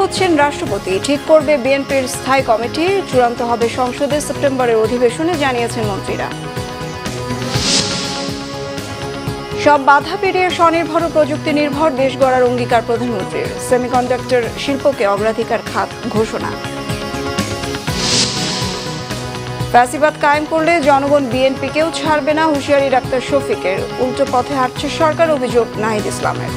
হচ্ছেন রাষ্ট্রপতি ঠিক করবে বিএনপির স্থায়ী কমিটি, চূড়ান্ত হবে সংসদে সেপ্টেম্বরের অধিবেশনে, জানিয়েছেন মন্ত্রীরা। সব বাধা পেরিয়ে স্বনির্ভর ও প্রযুক্তি নির্ভর দেশ গড়ার অঙ্গীকার প্রধানমন্ত্রীর, সেমিকন্ডাক্টর শিল্পকে অগ্রাধিকার খাত ঘোষণা। ফ্যাসিবাদ কায়েম করলে জনগণ বিএনপিকেও ছাড়বে না, হুঁশিয়ারি ডাক্তার শফিকের। উল্টো পথে হাঁটছে সরকার, অভিযোগ নাহিদ ইসলামের।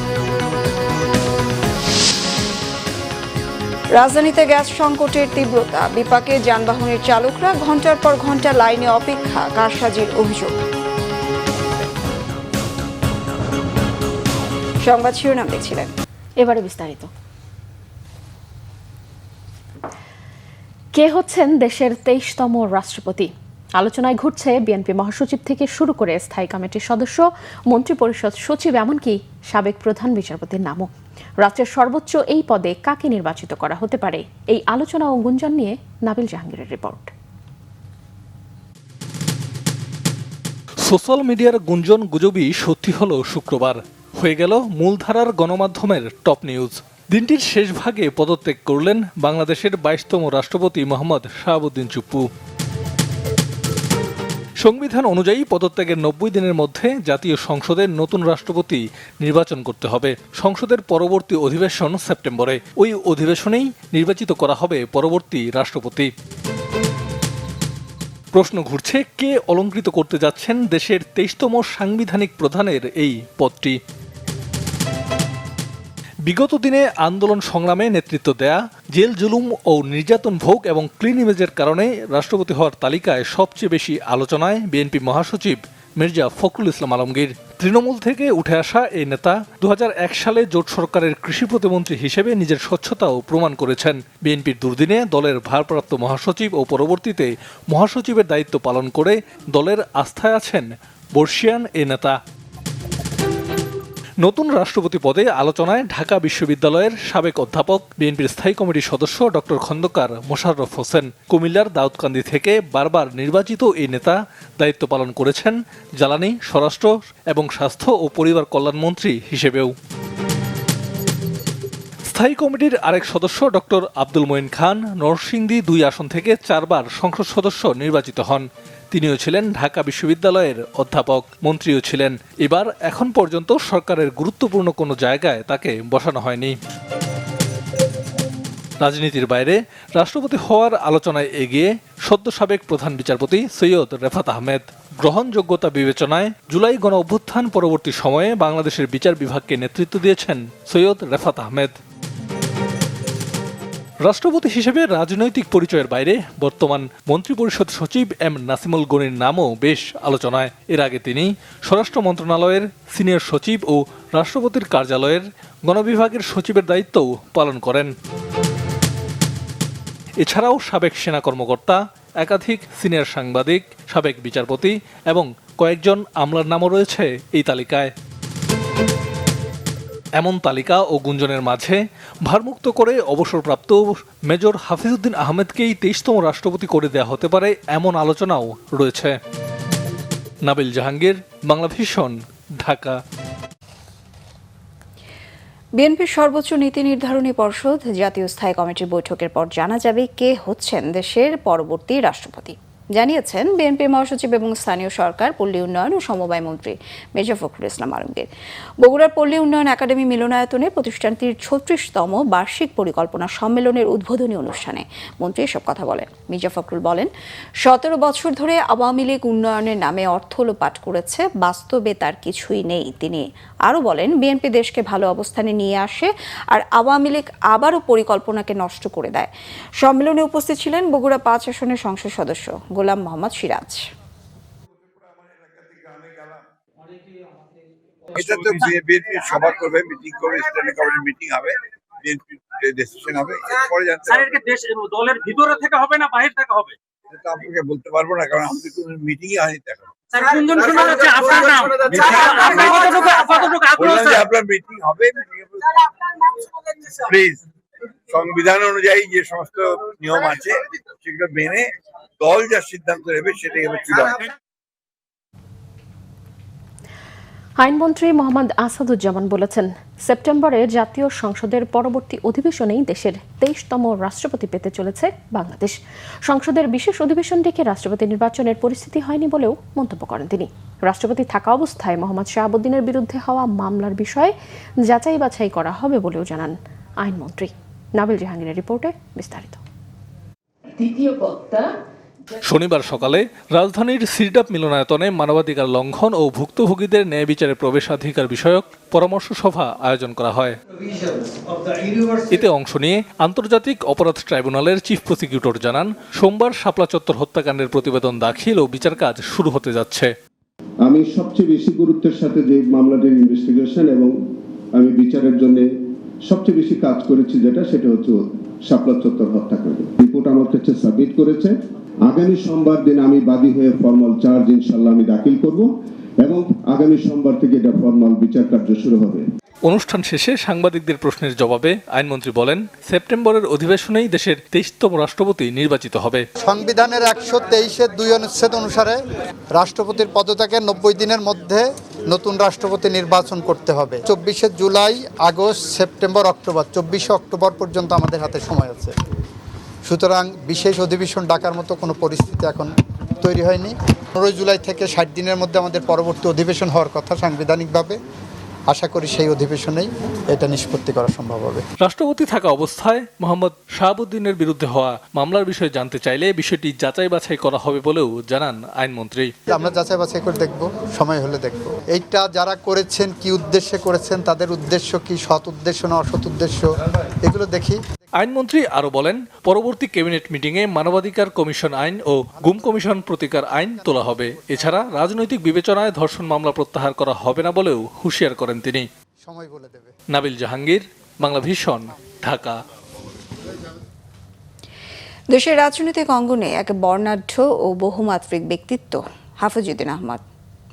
রাজধানীতে গ্যাস সংকটের তীব্রতা, বিপাকে যানবাহনের চালকরা, ঘন্টার পর ঘন্টা লাইনে অপেক্ষা, কারসাজির অভিযোগ। সংবাদ শিরোনাম দেখছিলেন, এবারে বিস্তারিত। কে হচ্ছেন দেশের 23তম রাষ্ট্রপতি? আলোচনায় ঘুরছে বিএনপি মহাসচিব থেকে শুরু করে স্থায়ী কমিটির সদস্য, মন্ত্রিপরিষদ সচিব, এমনকি সাবেক প্রধান বিচারপতির নামও। রাজ্যের সর্বোচ্চ এই পদে কাকে নির্বাচিত করা হতে পারে, এই আলোচনা ও গুঞ্জন নিয়ে নাবিল জাহাঙ্গীরের রিপোর্ট। সোশ্যাল মিডিয়ার গুঞ্জন গুজবই সত্যি হলো শুক্রবার, হয়ে গেল মূলধারার গণমাধ্যমের টপ নিউজ। দিনটির শেষ ভাগে পদত্যাগ করলেন বাংলাদেশের 22তম রাষ্ট্রপতি মোহাম্মদ শাহাবুদ্দিন চুপ্পু। সংবিধান অনুযায়ী পদত্যাগের 90 দিনের মধ্যে জাতীয় সংসদের নতুন রাষ্ট্রপতি নির্বাচন করতে হবে। সংসদের পরবর্তী অধিবেশন সেপ্টেম্বরে, ওই অধিবেশনেই নির্বাচিত করা হবে পরবর্তী রাষ্ট্রপতি। প্রশ্ন ঘুরছে, কে অলংকৃত করতে যাচ্ছেন দেশের 23তম সাংবিধানিক প্রধানের এই পদটি। বিগত দিনে আন্দোলন সংগ্রামে নেতৃত্ব দেয়া, জেল জুলুম ও নির্যাতন ভোগ এবং ক্লিন ইমেজের কারণে রাষ্ট্রপতি হওয়ার তালিকায় সবচেয়ে বেশি আলোচনায় বিএনপি মহাসচিব মির্জা ফখরুল ইসলাম আলমগীর। তৃণমূল থেকে উঠে আসা এই নেতা 2001 সালে জোট সরকারের কৃষি প্রতিমন্ত্রী হিসেবে নিজের স্বচ্ছতাও প্রমাণ করেছেন। বিএনপির দুর্দিনে দলের ভারপ্রাপ্ত মহাসচিব ও পরবর্তীতে মহাসচিবের দায়িত্ব পালন করে দলের আস্থায় আছেন বর্ষিয়ান এই নেতা। নতুন রাষ্ট্রপতি পদে আলোচনায় ঢাকা বিশ্ববিদ্যালয়ের সাবেক অধ্যাপক, বিএনপির স্থায়ী কমিটির সদস্য ডক্টর খন্দকার মোশাররফ হোসেন। কুমিল্লার দাউদকান্দি থেকে বারবার নির্বাচিত এই নেতা দায়িত্ব পালন করেছেন জ্বালানি, স্বরাষ্ট্র এবং স্বাস্থ্য ও পরিবার কল্যাণ মন্ত্রী হিসেবেও। স্থায়ী কমিটির আরেক সদস্য ডক্টর আব্দুল মঈন খান নরসিংদী 2 আসন থেকে 4 বার সংসদ সদস্য নির্বাচিত হন। তিনিও ছিলেন ঢাকা বিশ্ববিদ্যালয়ের অধ্যাপক, মন্ত্রীও ছিলেন। এবার এখন পর্যন্ত সরকারের গুরুত্বপূর্ণ কোনো জায়গায় তাকে বসানো হয়নি। রাজনীতির বাইরে রাষ্ট্রপতি হওয়ার আলোচনায় এগিয়ে সদ্য সাবেক প্রধান বিচারপতি সৈয়দ রেফাত আহমেদ। গ্রহণযোগ্যতা বিবেচনায় জুলাই গণ অভ্যুত্থান পরবর্তী সময়ে বাংলাদেশের বিচার বিভাগকে নেতৃত্ব দিয়েছেন সৈয়দ রেফাত আহমেদ। রাষ্ট্রপতি হিসেবে রাজনৈতিক পরিচয়ের বাইরে বর্তমান মন্ত্রিপরিষদ সচিব এম নাসিমুল গনির নামও বেশ আলোচনায়। এর আগে তিনি স্বরাষ্ট্র মন্ত্রণালয়ের সিনিয়র সচিব ও রাষ্ট্রপতির কার্যালয়ের গণবিভাগের সচিবের দায়িত্বও পালন করেন। এছাড়াও সাবেক সেনা কর্মকর্তা, একাধিক সিনিয়র সাংবাদিক, সাবেক বিচারপতি এবং কয়েকজন আমলার নামও রয়েছে এই তালিকায়। এমন তালিকা ও গুঞ্জনের মাঝে ভারমুক্ত করে অবসরপ্রাপ্ত মেজর হাফিজউদ্দিন আহমেদকেই 23তম রাষ্ট্রপতি করে দেয়া হতে পারে, এমন আলোচনাও রয়েছে। নাবিল জাহাঙ্গীর, বাংলাভিশন, ঢাকা। বিএনপির সর্বোচ্চ নীতি নির্ধারণী পর্ষদ জাতীয় স্থায়ী কমিটির বৈঠকের পর জানা যাবে কে হচ্ছেন দেশের পরবর্তী রাষ্ট্রপতি, জানিয়েছেন বিএনপি মহাসচিব এবং স্থানীয় সরকার, পল্লী উন্নয়ন ও সমবায় মন্ত্রী মির্জা ফখরুল ইসলাম আলমগীর। বগুড়ার পল্লী উন্নয়ন একাডেমি মিলনায়তনে প্রতিষ্ঠানটির 36তম বার্ষিক পরিকল্পনা সম্মেলনের উদ্বোধনী অনুষ্ঠানে মন্ত্রী এসব কথা বলেন। মির্জা ফখরুল বলেন, 17 বছর ধরে আওয়ামী লীগ উন্নয়নের নামে অর্থ লোপাট করেছে, বাস্তবে তার কিছুই নেই। তিনি আরও বলেন, বিএনপি দেশকে ভালো অবস্থানে নিয়ে আসে আর আওয়ামী লীগ আবারও পরিকল্পনাকে নষ্ট করে দেয়। সম্মেলনে উপস্থিত ছিলেন বগুড়া 5 আসনের সংসদ সদস্য গোলাম মোহাম্মদ সিরাজ। এটা তো বিএনপি সভা করবে, মিটিং করবে, স্ট্যান্ডিং কমিটি মিটিং হবে, বিএনপি ডিসিশন হবে, এরপরে জানতে স্যার এটা দেশ দলের ভিতরে থেকে হবে না বাইরে থেকে হবে, এটা আপনাকে বলতে পারবো না, কারণ আমাদের কোনো মিটিংই হয়নি এখন। স্যার কোনজন শোনা যাচ্ছে আপনার নাম, আপনার কতটুকু আগ্রহ বললাম যে আপনার মিটিং হবে, প্লিজ সংবিধান অনুযায়ী যে সমস্ত নিয়ম আছে সেগুলো মেনে দল যা সিদ্ধান্ত নেবে সেটাই হবে চূড়ান্ত। আইনমন্ত্রী মোহাম্মদ আসাদুজ্জামান বলেছেন, সেপ্টেম্বরে জাতীয় সংসদের পরবর্তী অধিবেশনেই দেশের 23তম রাষ্ট্রপতি পেতে চলেছে বাংলাদেশ। সংসদের বিশেষ অধিবেশন ডেকে রাষ্ট্রপতি নির্বাচনের পরিস্থিতি হয়নি বলেও মন্তব্য করেন তিনি। রাষ্ট্রপতি থাকা অবস্থায় মোহাম্মদ শাহাবুদ্দিনের বিরুদ্ধে হওয়া মামলার বিষয়ে যাচাই বাছাই করা হবে বলেও জানান আইনমন্ত্রী। নাবিল জাহাঙ্গীরের রিপোর্টে বিস্তারিত। শনিবার সকালে রাজধানীর সিরডাপ মিলনায়তনে মানবাধিকার লঙ্ঘন ও ভুক্তভোগীদের ন্যায় বিচারে প্রবেশাধিকার বিষয়ক পরামর্শ সভা আয়োজন করা হয়। এতে অংশ নিয়ে আন্তর্জাতিক অপরাধ ট্রাইব্যুনালের চিফ প্রসিকিউটর জানান, সোমবার শাপলা চত্বর হত্যাকাণ্ডের প্রতিবেদন দাখিল ও বিচার কাজ শুরু হতে যাচ্ছে। আমি সবচেয়ে বেশি গুরুত্বের সাথে যে মামলাটির ইনভেস্টিগেশন এবং আমি বিচারের জন্য সবচেয়ে বেশি কাজ করেছি সেটা হচ্ছে শাপলা চত্বর হত্যাকাণ্ড। রিপোর্ট আমার কাছে সাবমিট করেছে। আগামী সোমবার দিন আমি বাদী হয়ে ফর্মাল চার্জ ইনশাআল্লাহ আমি দাখিল করব এবং আগামী সোমবার থেকে এটা ফর্মাল বিচার কার্য শুরু হবে। অনুষ্ঠান শেষে সাংবাদিকদের প্রশ্নের জবাবে আইনমন্ত্রী বলেন, সেপ্টেম্বরের অধিবেশনেই দেশের 23তম রাষ্ট্রপতি নির্বাচিত হবে। সংবিধানের 123-এর 2 অনুচ্ছেদ অনুসারে রাষ্ট্রপতির পদত্যাগের 90 দিনের মধ্যে নতুন রাষ্ট্রপতি নির্বাচন করতে হবে। 24শে জুলাই, আগস্ট, সেপ্টেম্বর, অক্টোবর, 24শে অক্টোবর পর্যন্ত আমাদের হাতে সময় আছে। সুতরাং বিশেষ অধিবেশন ডাকার মতো কোনো পরিস্থিতি এখন তৈরি হয়নি। 15 জুলাই থেকে 60 দিনের মধ্যে আমাদের পরবর্তী অধিবেশন হওয়ার কথা সাংবিধানিকভাবে। আশা করি সেই অধিবেশনেই এটা নিষ্পত্তি করা সম্ভব হবে। রাষ্ট্রপতি থাকা অবস্থায় মোহাম্মদ শাহাবুদ্দিনের বিরুদ্ধে হওয়া মামলার বিষয়ে জানতে চাইলে বিষয়টি যাচাই বাছাই করা হবে বলেও জানান আইনমন্ত্রী। আমরা যাচাই বাছাই করে দেখব, সময় হলে দেখব। এইটা যারা করেছেন, কি উদ্দেশ্যে করেছেন, তাদের উদ্দেশ্য কি, সৎ উদ্দেশ্য না অসৎ উদ্দেশ্য, এগুলো দেখি। আইনমন্ত্রী আরও বলেন, পরবর্তী ক্যাবিনেট মিটিংয়ে মানবাধিকার কমিশন আইন ও গুম কমিশন প্রতিকার আইন তোলা হবে। এছাড়া রাজনৈতিক বিবেচনায় ধর্ষণ মামলা প্রত্যাহার করা হবে না বলেও হুঁশিয়ার করেন তিনি। সময় বলে দেবে। নাবিল জাহাঙ্গীর, বাংলা ভিশন, ঢাকা। দেশের রাজনৈতিক অঙ্গনে এক বর্ণাঢ্য ও বহুমাত্রিক ব্যক্তিত্ব হাফিজউদ্দিন আহমদ।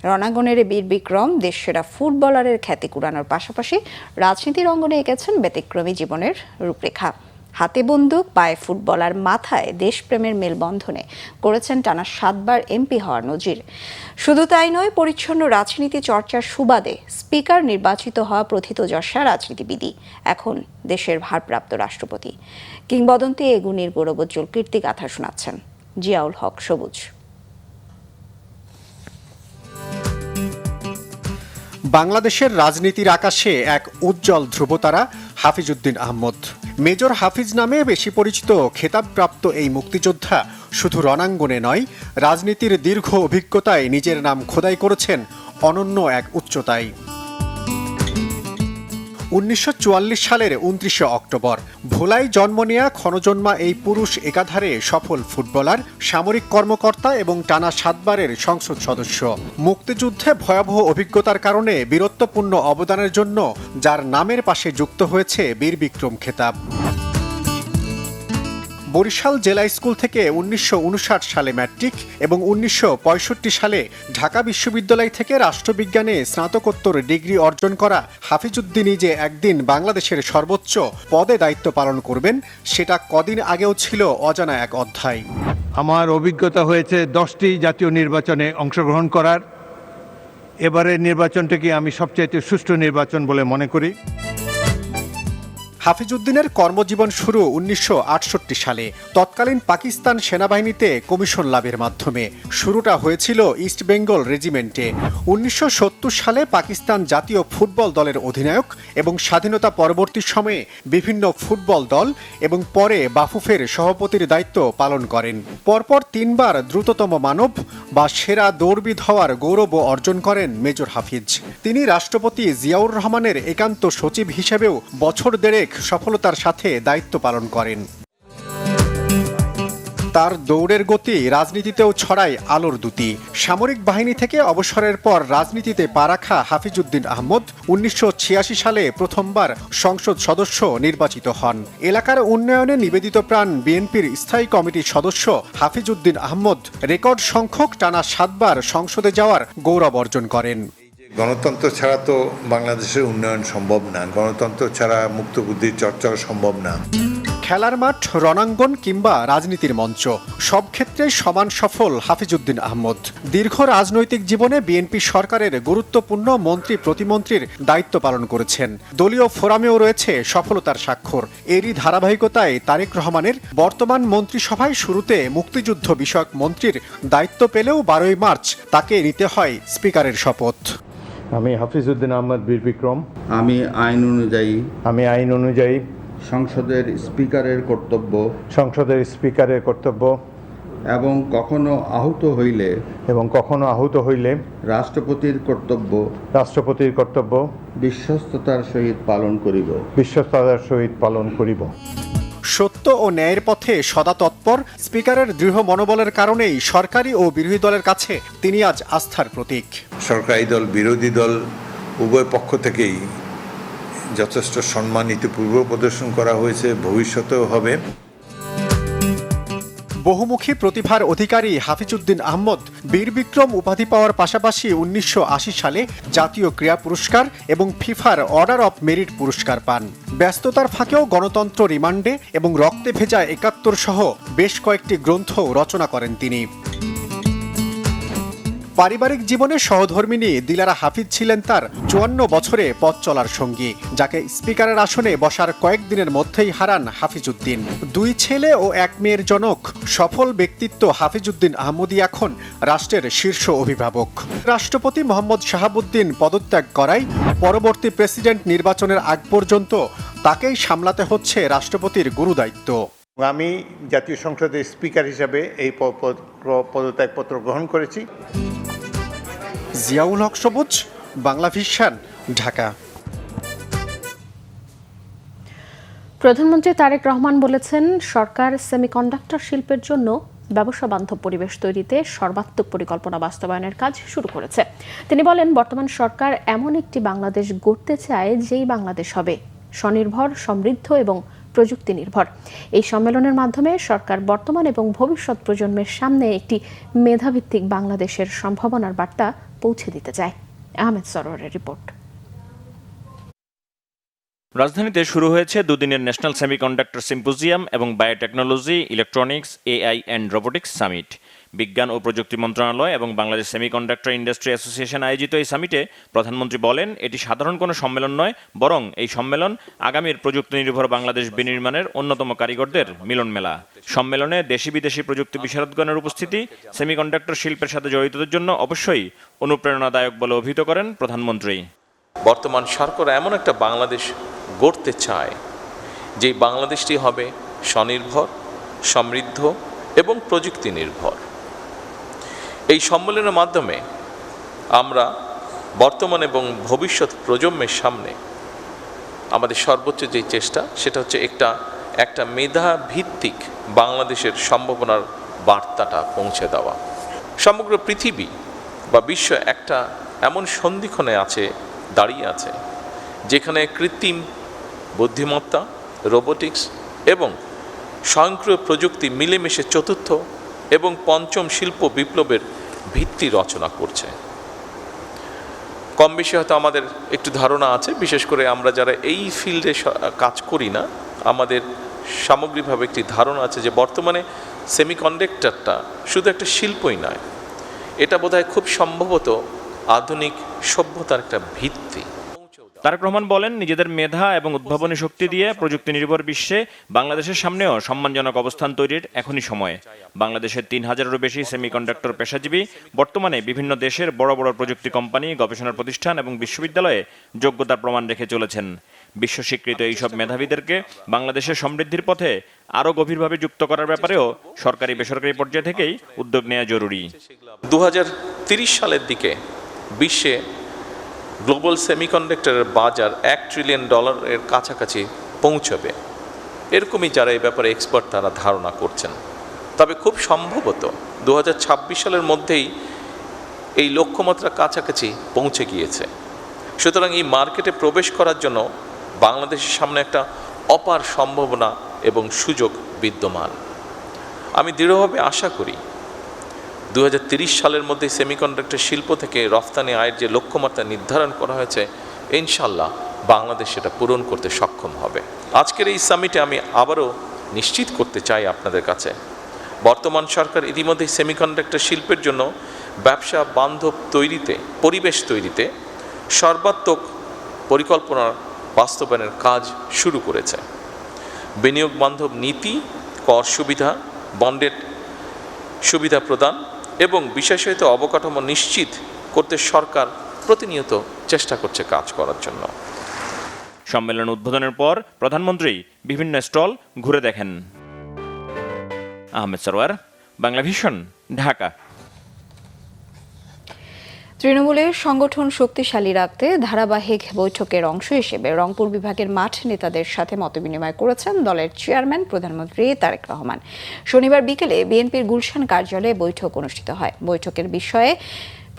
রণাঙ্গনের বীর বিক্রম দেশসেরা ফুটবলারের খ্যাতি কুড়ানোর পাশাপাশি রাজনীতির অঙ্গনে এঁকেছেন ব্যতিক্রমী জীবনের রূপরেখা। হাতে বন্দুক, পায়ে ফুটবলার, মাথায় দেশপ্রেমের মেলবন্ধনে করেছেন টানা 7 বার এমপি হওয়ার নজির। শুধু তাই নয়, পরিচ্ছন্ন রাজনীতি চর্চার সুবাদে স্পিকার নির্বাচিত হওয়া প্রথিতযশা রাজনীতিবিদই এখন দেশের ভারপ্রাপ্ত রাষ্ট্রপতি। কিংবদন্তি এগুনির গৌরবোজ্জ্বল কীর্তিগাথা শোনাচ্ছেন জিয়াউল হক সবুজ। বাংলাদেশের রাজনীতির আকাশে এক উজ্জ্বল ধ্রুবতারা হাফিজউদ্দিন আহমদ। মেজর হাফিজ নামে বেশি পরিচিত খেতাবপ্রাপ্ত এই মুক্তিযোদ্ধা শুধু রণাঙ্গনে নয়, রাজনীতির দীর্ঘ অভিজ্ঞতায় নিজের নাম খোদাই করেছেন অনন্য এক উচ্চতায়। 1944 সালের 29শে অক্টোবর ভোলায় জন্ম নেয়া ক্ষণজন্মা এই পুরুষ একাধারে সফল ফুটবলার, সামরিক কর্মকর্তা এবং টানা 7 বারের সংসদ সদস্য। মুক্তিযুদ্ধে ভয়াবহ অভিজ্ঞতার কারণে বীরত্বপূর্ণ অবদানের জন্য যার নামের পাশে যুক্ত হয়েছে বীর বিক্রম খেতাব। বরিশাল জেলা স্কুল থেকে 1959 সালে ম্যাট্রিক এবং 1965 সালে ঢাকা বিশ্ববিদ্যালয় থেকে রাষ্ট্রবিজ্ঞানে স্নাতকোত্তর ডিগ্রি অর্জন করা হাফিজউদ্দিনই যে একদিন বাংলাদেশের সর্বোচ্চ পদে দায়িত্ব পালন করবেন, সেটা কদিন আগেও ছিল অজানা এক অধ্যায়। আমার অভিজ্ঞতা হয়েছে 10টি জাতীয় নির্বাচনে অংশগ্রহণ করার। এবারের নির্বাচনটাকে আমি সবচাইতে সুষ্ঠু নির্বাচন বলে মনে করি। হাফিজউদ্দিনের কর্মজীবন শুরু 1968 সালে তৎকালীন পাকিস্তান সেনাবাহিনীতে কমিশন লাভের মাধ্যমে। শুরুটা হয়েছিল ইস্ট বেঙ্গল রেজিমেন্টে। 1970 সালে পাকিস্তান জাতীয় ফুটবল দলের অধিনায়ক এবং স্বাধীনতা পরবর্তী সময়ে বিভিন্ন ফুটবল দল এবং পরে বাফুফের সভাপতির দায়িত্ব পালন করেন। পরপর 3 বার দ্রুততম মানব বা সেরা দৌড়বিদ হওয়ার গৌরব অর্জন করেন মেজর হাফিজ। তিনি রাষ্ট্রপতি জিয়াউর রহমানের একান্ত সচিব হিসেবেও বছর দেড়েক সফলতার সাথে দায়িত্ব পালন করেন। তার দৌড়ের গতি রাজনীতিতেও ছড়ায় আলোর দুতি। সামরিক বাহিনী থেকে অবসরের পর রাজনীতিতে পা রাখা হাফিজউদ্দিন আহমদ 1986 সালে প্রথমবার সংসদ সদস্য নির্বাচিত হন। এলাকার উন্নয়নে নিবেদিত প্রাণ বিএনপির স্থায়ী কমিটির সদস্য হাফিজউদ্দিন আহমদ রেকর্ড সংখ্যক টানা 7 বার সংসদে যাওয়ার গৌরব অর্জন করেন। গণতন্ত্র ছাড়া তো বাংলাদেশের উন্নয়ন সম্ভব না, গণতন্ত্র ছাড়া মুক্তবুদ্ধির চর্চাও সম্ভব না। খেলার মাঠ, রণাঙ্গন কিংবা রাজনীতির মঞ্চ সব ক্ষেত্রে সমান সফল হাফিজউদ্দিন আহমদ। দীর্ঘ রাজনৈতিক জীবনে বিএনপি সরকারের গুরুত্বপূর্ণ মন্ত্রী প্রতিমন্ত্রীর দায়িত্ব পালন করেছেন। দলীয় ফোরামেও রয়েছে সফলতার স্বাক্ষর। এরই ধারাবাহিকতায় তারেক রহমানের বর্তমান মন্ত্রিসভায় শুরুতে মুক্তিযুদ্ধ বিষয়ক মন্ত্রীর দায়িত্ব পেলেও 12ই মার্চ তাকে নিতে হয় স্পিকারের শপথ। আমি হাফিজউদ্দিন আহমদ বীর বিক্রম। আমি আইন অনুযায়ী সংসদের স্পিকারের কর্তব্য এবং কখনো আহত হইলে রাষ্ট্রপতির কর্তব্য বিশ্বস্ততার সহিত পালন করিব। সত্য ও ন্যায়ের পথে সদা তৎপর স্পিকারের দৃঢ় মনোবলের কারণেই সরকারি ও বিরোধী দলের কাছে তিনি আজ আস্থার প্রতীক। সরকারি দল বিরোধী দল উভয় পক্ষ থেকেই যথেষ্ট সম্মানিতপূর্ব প্রদর্শন করা হয়েছে, ভবিষ্যতেও হবে। বহুমুখী প্রতিভার অধিকারী হাফিজউদ্দিন আহমদ বীর বিক্রম উপাধি পাওয়ার পাশাপাশি 1980 সালে জাতীয় ক্রীড়া পুরস্কার এবং ফিফার অর্ডার অফ মেরিট পুরস্কার পান। ব্যস্ততার ফাঁকেও গণতন্ত্র রিমান্ডে এবং রক্তে ভেজা 71 সহ বেশ কয়েকটি গ্রন্থ রচনা করেন তিনি। পারিবারিক জীবনে সহধর্মিণী দিলারা হাফিজ ছিলেন তার 54 বছরে পথ চলার সঙ্গী, যাকে স্পিকারের আসনে বসার কয়েকদিনের মধ্যেই হারান হাফিজউদ্দিন। 2 ছেলে ও 1 মেয়ের জনক সফল ব্যক্তিত্ব হাফিজউদ্দিন আহমদই এখন রাষ্ট্রের শীর্ষ অভিভাবক। রাষ্ট্রপতি মোহাম্মদ শাহাবুদ্দিন পদত্যাগ করায় পরবর্তী প্রেসিডেন্ট নির্বাচনের আগ পর্যন্ত তাকেই সামলাতে হচ্ছে রাষ্ট্রপতির গুরুদায়িত্ব। আমি জাতীয় সংসদের স্পিকার হিসাবে এই পদত্যাগপত্র গ্রহণ করেছি। জিয়াউল হক সবুজ, বাংলা ভিশন, ঢাকা। প্রধানমন্ত্রী তারেক রহমান বলেছেন, সরকার সেমিকন্ডাক্টর শিল্পের জন্য ব্যবসা বান্ধব পরিবেশ তৈরিতে সর্বাত্মক পরিকল্পনা বাস্তবায়নের কাজ শুরু করেছে। তিনি বলেন, বর্তমান সরকার এমন একটি বাংলাদেশ গড়তে চায় যেই বাংলাদেশ হবে স্বনির্ভর, সমৃদ্ধ এবং প্রযুক্তি নির্ভর। এই সম্মেলনের মাধ্যমে সরকার বর্তমান এবং ভবিষ্যৎ প্রজন্মের সামনে একটি মেধাভিত্তিক বাংলাদেশের সম্ভাবনার বার্তা পৌঁছে দিতে চায়। আহমেদ সরোয়ারের রিপোর্ট। রাজধানীতে শুরু হয়েছে দুদিনের ন্যাশনাল সেমিকন্ডাক্টর সিম্পোজিয়াম এবং biotechnology, electronics, AI and robotics summit. বিজ্ঞান ও প্রযুক্তি মন্ত্রণালয় এবং বাংলাদেশ সেমিকন্ডাক্টর ইন্ডাস্ট্রি অ্যাসোসিয়েশন আয়োজিত এই সামিটে প্রধানমন্ত্রী বলেন, এটি সাধারণ কোনো সম্মেলন নয়, বরং এই সম্মেলন আগামীর প্রযুক্তি নির্ভর বাংলাদেশ বিনির্মাণের অন্যতম কারিগরদের মিলন মেলা। সম্মেলনে দেশি বিদেশি প্রযুক্তি বিশারদগণের উপস্থিতি সেমিকন্ডাক্টর শিল্পের সাথে জড়িতদের জন্য অবশ্যই অনুপ্রেরণাদায়ক বলে অভিহিত করেন প্রধানমন্ত্রী। বর্তমান সরকার এমন একটা বাংলাদেশ গড়তে চায় যে বাংলাদেশটি হবে স্বনির্ভর, সমৃদ্ধ এবং প্রযুক্তি নির্ভর। এই সম্মেলনের মাধ্যমে আমরা বর্তমান এবং ভবিষ্যৎ প্রজন্মের সামনে আমাদের সর্বোচ্চ যে চেষ্টা, সেটা হচ্ছে একটা মেধা ভিত্তিক বাংলাদেশের সম্ভাবনার বার্তাটা পৌঁছে দেওয়া। সমগ্র পৃথিবী বা বিশ্ব একটা এমন সন্ধিক্ষণে দাঁড়িয়ে আছে যেখানে কৃত্রিম বুদ্ধিমত্তা, রোবোটিক্স এবং স্বয়ংক্রিয় প্রযুক্তি মিলেমিশে চতুর্থ এবং পঞ্চম শিল্প বিপ্লবের ভিত্তি রচনা করছে। কম বেশি হয়তো আমাদের একটু ধারণা আছে, বিশেষ করে আমরা যারা এই ফিল্ডে কাজ করি না, আমাদের সামগ্রিকভাবে একটি ধারণা আছে যে বর্তমানে সেমিকন্ডাক্টরটা শুধু একটা শিল্পই নয়, এটা বোধহয় খুব সম্ভবত আধুনিক সভ্যতার একটা ভিত্তি। তারেক রহমান বলেন, নিজেদের মেধা এবং উদ্ভাবনী শক্তি দিয়ে প্রযুক্তি নির্ভর বিশ্বে বাংলাদেশের সামনেও সম্মানজনক অবস্থান তৈরির এখনই সময়। বাংলাদেশের 3000-এরও বেশি সেমিকন্ডাক্টর পেশাজীবী বর্তমানে বিভিন্ন দেশের বড় বড় প্রযুক্তি কোম্পানি, গবেষণা প্রতিষ্ঠান এবং বিশ্ববিদ্যালয়ে যোগ্যতার প্রমাণ রেখে চলেছেন। বিশ্ব স্বীকৃত এইসব মেধাবীদেরকে বাংলাদেশের সমৃদ্ধির পথে আরও গভীরভাবে যুক্ত করার ব্যাপারেও সরকারি বেসরকারি পর্যায় থেকেই উদ্যোগ নেওয়া জরুরি। 2030 সালের দিকে বিশ্বে গ্লোবাল সেমিকন্ডাক্টরের বাজার $1 ট্রিলিয়ন কাছাকাছি পৌঁছবে, এরকমই যারা এই ব্যাপারে এক্সপার্ট তারা ধারণা করছেন। তবে খুব সম্ভবত 2026 সালের মধ্যেই এই লক্ষ্যমাত্রার কাছাকাছি পৌঁছে গিয়েছে। সুতরাং এই মার্কেটে প্রবেশ করার জন্য বাংলাদেশের সামনে একটা অপার সম্ভাবনা এবং সুযোগ বিদ্যমান। আমি দৃঢ়ভাবে আশা করি 2030 সালের মধ্যে সেমিকন্ডাক্টর শিল্প থেকে রফতানি আয়ের যে লক্ষ্যমাত্রা নির্ধারণ করা হয়েছে, ইনশাল্লাহ বাংলাদেশ সেটা পূরণ করতে সক্ষম হবে। আজকের এই সামিটে আমি আবারও নিশ্চিত করতে চাই আপনাদের কাছে, বর্তমান সরকার ইতিমধ্যে সেমিকন্ডাক্টর শিল্পের জন্য ব্যবসা বান্ধব তৈরিতে, পরিবেশ তৈরিতে সর্বাত্মক পরিকল্পনার বাস্তবায়নের কাজ শুরু করেছে। বিনিয়োগ বান্ধব নীতি, কর সুবিধা, বন্ডের সুবিধা প্রদান এবং বিশেষায়িত অবকাঠামো নিশ্চিত করতে সরকার প্রতিনিয়ত চেষ্টা করছে কাজ করার জন্য। সম্মেলন উদ্বোধনের পর প্রধানমন্ত্রী বিভিন্ন স্টল ঘুরে দেখেন। আহমেদ সরওয়ার, বাংলা ভিশন, ঢাকা। তৃণমূলের সংগঠন শক্তিশালী রাখতে ধারাবাহিক বৈঠকের অংশ হিসেবে রংপুর বিভাগের মাঠ নেতাদের সাথে মতবিনিময় করেছেন দলের চেয়ারম্যান প্রধানমন্ত্রী তারেক রহমান। শনিবার বিকেলে বিএনপির গুলশান কার্যালয়ে বৈঠক অনুষ্ঠিত হয়। বৈঠকের বিষয়ে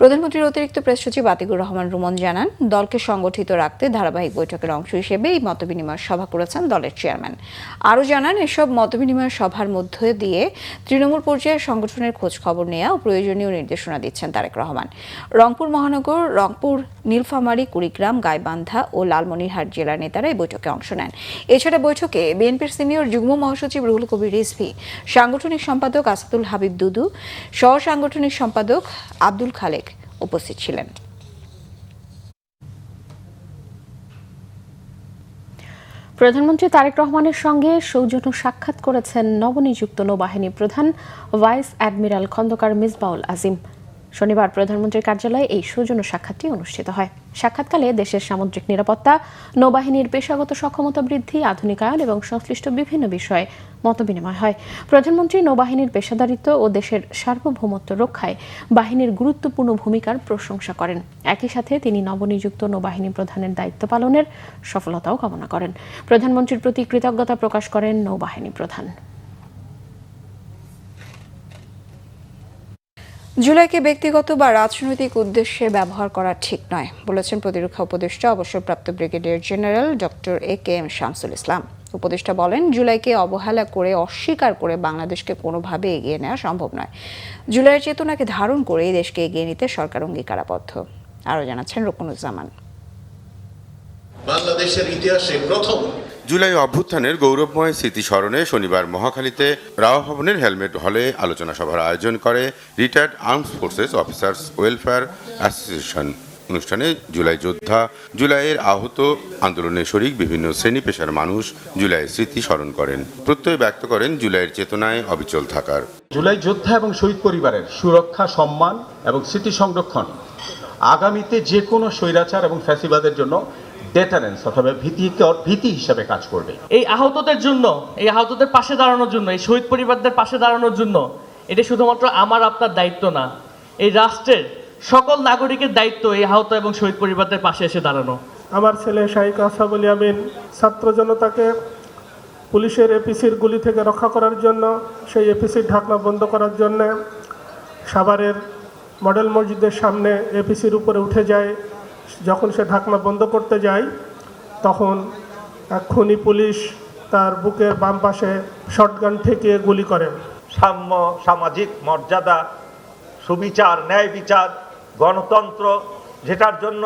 প্রধানমন্ত্রীর অতিরিক্ত প্রেস সচিব আতিকুর রহমান রুমন জানান, দলকে সংগঠিত রাখতে ধারাবাহিক বৈঠকের অংশ হিসেবে এই মতবিনিময় সভা করেছেন দলের চেয়ারম্যান। আরও জানান, এসব মতবিনিময় সভার মধ্য দিয়ে তৃণমূল পর্যায়ে সংগঠনের খোঁজ খবর নেওয়া ও প্রয়োজনীয় নির্দেশনা দিচ্ছেন তারেক রহমান। রংপুর মহানগর, রংপুর, নীলফামারী, কুড়িগ্রাম, গাইবান্ধা ও লালমনিরহাট জেলার নেতারা এই বৈঠকে অংশ নেন। এছাড়া বৈঠকে বিএনপির সিনিয়র যুগ্ম মহাসচিব রুহুল কবির রিজভী, সাংগঠনিক সম্পাদক আসাদুল হাবিব দুদু, সহ সাংগঠনিক সম্পাদক আব্দুল খালেক উপস্থিত ছিলেন। প্রধানমন্ত্রী তারেক রহমানের সঙ্গে সৌজন্য সাক্ষাৎ করেছেন নবনিযুক্ত নৌবাহিনী প্রধান ভাইস অ্যাডমিরাল খন্দকার মিসবাউল আজিম। শনিবার প্রধানমন্ত্রীর কার্যালয়ে এই সৌজন্য সাক্ষাৎটি অনুষ্ঠিত হয়। সাক্ষাৎকালে দেশের সামুদ্রিক নিরাপত্তা, নৌবাহিনীর পেশাগত সক্ষমতা বৃদ্ধি, আধুনিকায়ন এবং সংশ্লিষ্ট বিভিন্ন বিষয়ে মতবিনিময় হয়। প্রধানমন্ত্রী নৌবাহিনীর পেশাদারিত্ব ও দেশের সার্বভৌমত্ব রক্ষায় বাহিনীর গুরুত্বপূর্ণ ভূমিকার প্রশংসা করেন। একই সাথে তিনি নবনিযুক্ত নৌবাহিনী প্রধানের দায়িত্ব পালনের সফলতাও কামনা করেন। প্রধানমন্ত্রীর প্রতি কৃতজ্ঞতা প্রকাশ করেন নৌবাহিনী প্রধান। জুলাইকে ব্যক্তিগত বা রাজনৈতিক উদ্দেশ্যে ব্যবহার করা ঠিক নয় বলেছেন প্রতিরক্ষা উপদেষ্টা অবসরপ্রাপ্ত brigadier general doctor AKM. Shamsul Islam. উপদেষ্টা বলেন, জুলাইকে অবহেলা করে, অস্বীকার করে বাংলাদেশকে কোনোভাবে এগিয়ে নেওয়া সম্ভব নয়। জুলাইয়ের চেতনাকে ধারণ করে এই দেশকে এগিয়ে নিতে সরকার অঙ্গীকারাবদ্ধ। আরও জানাচ্ছেন রুকনুজ্জামান। বাংলাদেশের ইতিহাসে প্রথম জুলাই অভ্যুত্থানের গৌরবময় স্মৃতি স্মরণে শনিবার মহাখালীতে রাওয়া ভবনের হেলমেট হলে আলোচনা সভার আয়োজন করে retired armed forces officers welfare association. অনুষ্ঠানে জুলাই যোদ্ধা, জুলাইয়ের আহত, আন্দোলনে শরিক বিভিন্ন শ্রেণী পেশার মানুষ জুলাইয়ের স্মৃতি স্মরণ করেন, প্রত্যয় ব্যক্ত করেন জুলাইয়ের চেতনায় অবিচল থাকার। জুলাই যোদ্ধা এবং শহীদ পরিবারের সুরক্ষা, সম্মান এবং স্মৃতি সংরক্ষণ আগামীতে যে কোনো স্বৈরাচার এবং ফ্যাসিবাদের জন্য ডেটারেন্স অথবা ভীতি হিসাবে কাজ করবে। এই আহতদের জন্য, এই আহতদের পাশে দাঁড়ানোর জন্য, এই শহীদ পরিবারদের পাশে দাঁড়ানোর জন্য এটা শুধুমাত্র আমার আপনার দায়িত্ব না, এই রাষ্ট্রের সকল নাগরিকের দায়িত্ব এই আহত এবং শহীদ পরিবারদের পাশে এসে দাঁড়ানো। আমার ছেলে শাহিক আসাফ আলী আমিন ছাত্র জনতাকে পুলিশের এপিসির গুলি থেকে রক্ষা করার জন্য, সেই এপিসির ঢাকনা বন্ধ করার জন্য সাভারের মডেল মসজিদের সামনে এপিসির উপরে উঠে যায়। যখন সে ঢাকনা বন্ধ করতে যায় তখন এক খুনি পুলিশ তার বুকের বাম পাশে শটগান ঠেকিয়ে গুলি করেন। সাম্য, সামাজিক মর্যাদা, সুবিচার, ন্যায় বিচার, গণতন্ত্র, যেটার জন্য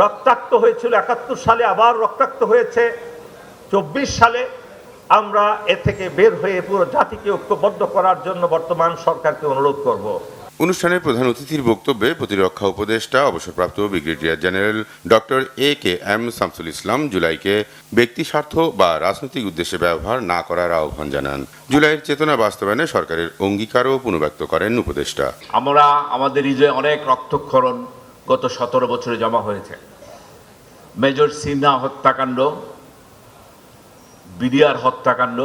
রক্তাক্ত হয়েছিল ৭১ সালে, আবার রক্তাক্ত হয়েছে ২৪ সালে, আমরা এ থেকে বের হয়ে পুরো জাতিকে ঐক্যবদ্ধ করার জন্য বর্তমান সরকারকে অনুরোধ করব। অনুষ্ঠানের প্রধান অতিথির বক্তব্যে প্রতিরক্ষা উপদেষ্টা অবসরপ্রাপ্ত brigadier general doctor AKM. Shamsul Islam জুলাইকে ব্যক্তি স্বার্থ বা রাজনৈতিক উদ্দেশ্যে ব্যবহার না করার আহ্বান জানান। জুলাইয়ের চেতনা বাস্তবায়নে সরকারের অঙ্গীকারও পুনর্ব্যক্ত করেন উপদেষ্টা। আমরা আমাদের হৃদয়ে অনেক রক্তক্ষরণ গত ১৭ বছরে জমা হয়েছে। মেজর সিনহা হত্যাকাণ্ড, বিডিআর হত্যাকাণ্ড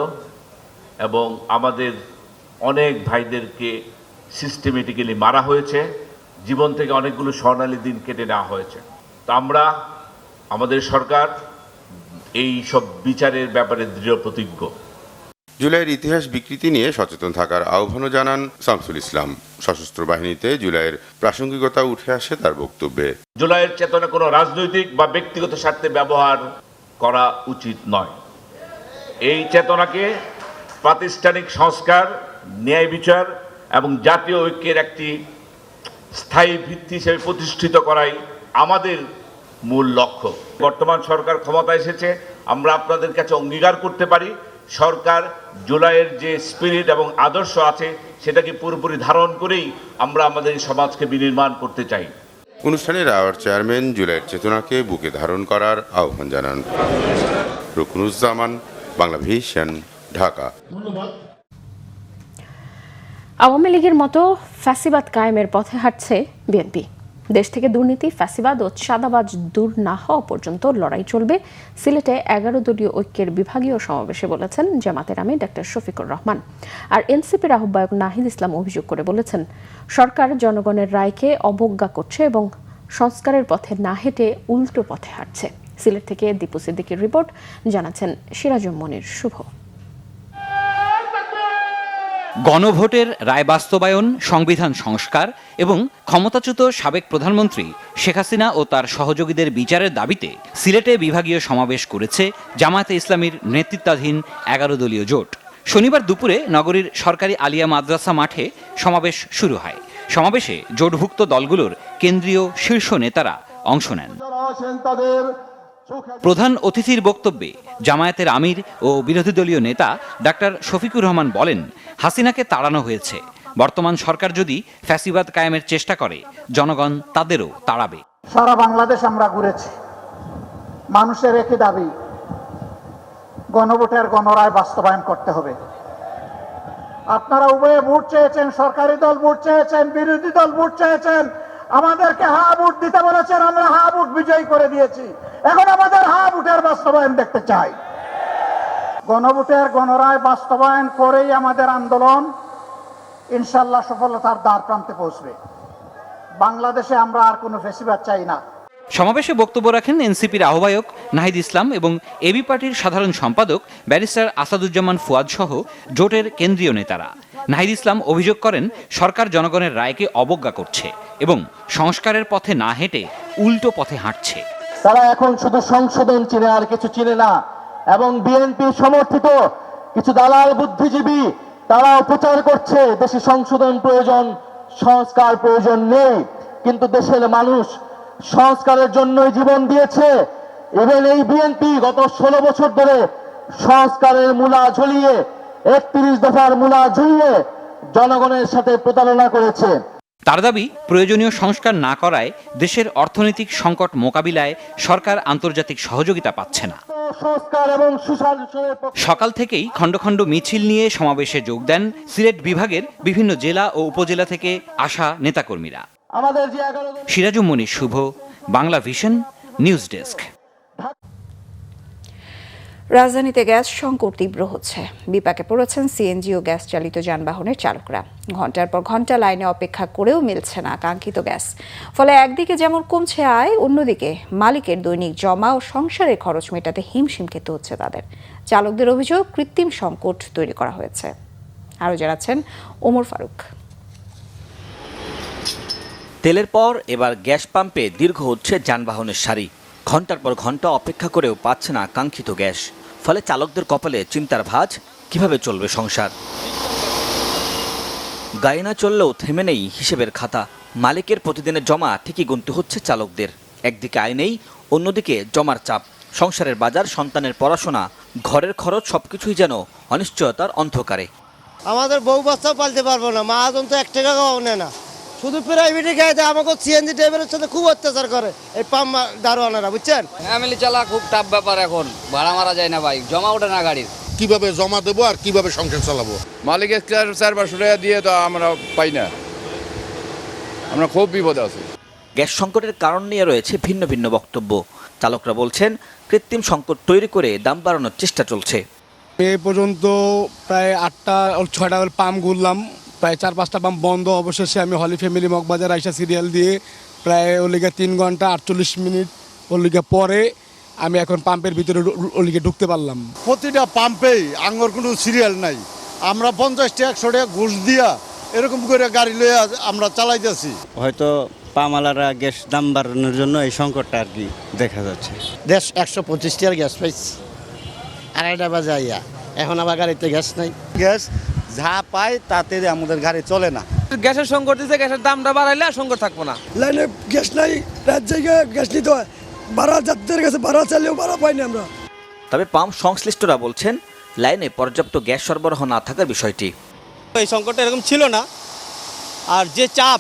এবং আমাদের অনেক ভাইদেরকে সিস্টেমেটিক্যালি মারা হয়েছে, জীবন থেকে অনেকগুলো স্বর্ণালী দিন কেটে নেওয়া হয়েছে। তো আমরা, আমাদের সরকার এই সব বিচারের ব্যাপারে দৃঢ় প্রতিজ্ঞ। জুলাইয়ের ইতিহাস বিকৃতি নিয়ে সচেতন থাকার আহ্বানও জানান শামসুল ইসলাম। সশস্ত্র বাহিনীতে জুলাইয়ের প্রাসঙ্গিকতা উঠে আসে তার বক্তব্যে। জুলাইয়ের চেতনা কোনো রাজনৈতিক বা ব্যক্তিগত স্বার্থে ব্যবহার করা উচিত নয়। এই চেতনাকে প্রাতিষ্ঠানিক সংস্কার, ন্যায় বিচার এবং জাতীয় ঐক্যের একটি স্থায়ী ভিত্তি হিসেবে প্রতিষ্ঠিত করাই আমাদের মূল লক্ষ্য। বর্তমান সরকার ক্ষমতা এসেছে, আমরা আপনাদের কাছে অঙ্গীকার করতে পারি সরকার জুলাইয়ের যে স্পিরিট এবং আদর্শ আছে সেটাকে পুরোপুরি ধারণ করেই আমরা আমাদের সমাজকে বিনির্মাণ করতে চাই। অনুষ্ঠানে রাওয়ার চেয়ারম্যান জুলাইয়ের চেতনাকে বুকে ধারণ করার আহ্বান জানান। রুকনুজ্জামান, বাংলা ভিশন, ঢাকা। আওয়ামী লীগের মতো ফ্যাসিবাদ কায়েমের পথে হাঁটছে বিএনপি। দেশ থেকে দুর্নীতি, ফ্যাসিবাদ ও চাঁদাবাজ দূর না হওয়া পর্যন্ত লড়াই চলবে, সিলেটে 11 দলীয় ঐক্যের বিভাগীয় সমাবেশে বলেছেন জামাতের আমির ডক্টর শফিকুর রহমান। আর এনসিপির আহ্বায়ক নাহিদ ইসলাম অভিযোগ করে বলেছেন, সরকার জনগণের রায়কে অবজ্ঞা করছে এবং সংস্কারের পথে না হেঁটে উল্টো পথে হাঁটছে। সিলেট থেকে দীপু সিদ্দিকীর রিপোর্ট, জানাচ্ছেন সিরাজুম মনির শুভ। গণভোটের রায় বাস্তবায়ন, সংবিধান সংস্কার এবং ক্ষমতাচ্যুত সাবেক প্রধানমন্ত্রী শেখ হাসিনা ও তার সহযোগীদের বিচারের দাবিতে সিলেটে বিভাগীয় সমাবেশ করেছে জামায়াতে ইসলামীর নেতৃত্বাধীন 11 দলীয় জোট। শনিবার দুপুরে নগরীর সরকারি আলিয়া মাদ্রাসা মাঠে সমাবেশ শুরু হয়। সমাবেশে জোটভুক্ত দলগুলোর কেন্দ্রীয় শীর্ষ নেতারা অংশ নেন। প্রধান অতিথির বক্তব্যে জামায়াতের আমির ও বিরোধী দলীয় নেতা ডাক্তার শফিকুর রহমান বলেন, হাসিনাকে তাড়ানো হয়েছে, বর্তমান সরকার যদি ফ্যাসিবাদ কায়েমের চেষ্টা করে জনগণ তাদেরও তাড়াবে। সারা বাংলাদেশ আমরা ঘুরেছি, মানুষের একই দাবি, গণভোটের গণরায় বাস্তবায়ন করতে হবে। আপনারা উভয়ে ভোট চেয়েছেন, সরকারি দল ভোট চেয়েছেন, বিরোধী দল ভোট চেয়েছেন, আমাদেরকে হা ভোট দিতে বলেছেন, আমরা হা ভোট বিজয়ী করে দিয়েছি। এখন আমাদের হা ভোটের বাস্তবায়ন দেখতে চাই। গণভোটের গণরায় বাস্তবায়ন করেই আমাদের আন্দোলন ইনশাল্লাহ সফলতার দ্বার প্রান্তে পৌঁছবে। বাংলাদেশে আমরা আর কোনো ফ্যাসিবাদ চাই না। সমাবেশে বক্তব্য রাখেন এনসিপির আহ্বায়ক নাহিদ ইসলাম এবং এবি পার্টির সাধারণ সম্পাদক ব্যারিস্টার আসাদুজ্জামান ফুয়াদ সহ জোটের কেন্দ্রীয় নেতারা। নাহিদ ইসলাম অভিযোগ করেন, সরকার জনগণের রায়কে অবজ্ঞা করছে এবং সংস্কারের পথে না হেঁটে উল্টো পথে হাঁটছে। তারা এখন শুধু সংশোধন চিনে, আর কিছু চিনে না। এবং বিএনপি সমর্থিত কিছু দালাল বুদ্ধিজীবী তারাও প্রচার করছে দেশে সংশোধন প্রয়োজন, সংস্কার প্রয়োজন নেই। কিন্তু দেশের মানুষ সংস্কারের জন্যই জীবন দিয়েছে। ইভেন এই বিএনপি গত 16 বছর ধরে সংস্কারের মূলা ঝুলিয়ে, 31 দফার মূলা ঝুলিয়ে জনগণের সাথে প্রতারণা করেছে। তার দাবি, প্রয়োজনীয় সংস্কার না করায় দেশের অর্থনৈতিক সংকট মোকাবিলায় সরকার আন্তর্জাতিক সহযোগিতা পাচ্ছে না। সকাল থেকেই খণ্ড খণ্ড মিছিল নিয়ে সমাবেশে যোগ দেন সিলেট বিভাগের বিভিন্ন জেলা ও উপজেলা থেকে আসা নেতাকর্মীরা। সিরাজুম মনির শুভ, বাংলা ভিশন, নিউজ ডেস্ক। রাজধানীতে গ্যাস সংকট তীব্র হচ্ছে। বিপাকে পড়েছেন সিএনজি ও গ্যাস চালিত যানবাহনের চালকরা। ঘন্টার পর ঘন্টা লাইনে অপেক্ষা করেও মিলছে না কাঙ্ক্ষিত গ্যাস। ফলে একদিকে যেমন কমছে আয়, অন্যদিকে মালিকের দৈনিক জমা ও সংসারের খরচ মেটাতে হিমশিম খেতে হচ্ছে তাদের। চালকদের অভিযোগ, কৃত্রিম সংকট তৈরি করা হয়েছে। আরও জানাচ্ছেন ওমর ফারুক। তেলের পর এবার গ্যাস পাম্পে দীর্ঘ হচ্ছে যানবাহনের সারি। ঘন্টার পর ঘন্টা অপেক্ষা করেও পাচ্ছে না কাঙ্ক্ষিত গ্যাস। ফলে চালকদের কপালে চিন্তার ভাঁজ, কিভাবে চলবে সংসার। গাড়ি না চললেও থেমে নেই হিসেবের খাতা। মালিকের প্রতিদিনের জমা ঠিকই গুনতে হচ্ছে চালকদের। একদিকে আয় নেই, অন্যদিকে জমার চাপ। সংসারের বাজার, সন্তানের পড়াশোনা, ঘরের খরচ সবকিছুই যেন অনিশ্চয়তার অন্ধকারে। আমাদের বউ বাচ্চাও পালতে পারবো না, মহাজন তো 1 টাকাও নেয় না, শুধু প্রাইভেটে গায়ে দেয়। আমাকে সিএনজি ড্রাইভারের সাথে খুব অত্যাচার করে এই পাম্প দারোয়ানেরা, বুঝছেন। ফ্যামিলি চালা খুব টাফ ব্যাপার, এখন ভাড়া মারা যায় না ভাই, জমা ওঠে না গাড়ির। কিভাবে জমা দেবো আর কিভাবে সংসার চালাবো? মালিকের 400 টাকা দিয়ে তো আমরা পাই না, আমরা খুব বিপদে আছি। গ্যাস সংকটের কারণ নিয়ে রয়েছে ভিন্ন ভিন্ন বক্তব্য। চালকরা বলছেন, কৃত্রিম সংকট তৈরি করে দাম বাড়ানোর চেষ্টা চলছে। এ পর্যন্ত প্রায় 8টা-6টা পাম্প ঘুরলাম, প্রায় 4-5টা পাম্প বন্ধ। অবশেষে আমি হলি ফ্যামিলি মগবাজার আইসা সিরিয়াল দিয়ে প্রায় 3 ঘন্টা 48 মিনিট পরে আমি এখন পাম্পের ভিতরে ঢুকতে পারলাম। প্রতিটা পাম্পেই আঙ্গর কোনো সিরিয়াল নাই। আমরা 50 টাকা 100 টাকা ঘুষ দিয়া এরকম করে গাড়ি লয়ে আমরা চালাইতেছি। হয়তো পামালারা গ্যাস দাম বাড়ানোর জন্য এই সংকটটা আর কি দেখা যাচ্ছে। 125 টাকার গ্যাস পাইছি, 2:30 বাজে আইয়া, এখন আবার গাড়িতে গ্যাস নাই। গ্যাস যা পায় তাতে আমাদের গাড়ি চলে না। গ্যাসের সংকট দিচ্ছে, গ্যাসের দামটা বাড়াইলে আর সংকট থাকবো না। লাইনে গ্যাস নাই, রাত জায়গায় গ্যাস নিতে হয়, ভাড়া যাত্রীদের কাছে ভাড়া চাইলেও ভাড়া পাই না আমরা। তবে পাম্প সংশ্লিষ্টরা বলছেন, লাইনে পর্যাপ্ত গ্যাস সরবরাহ না থাকার বিষয়টি। এই সংকটটা এরকম ছিল না, আর যে চাপ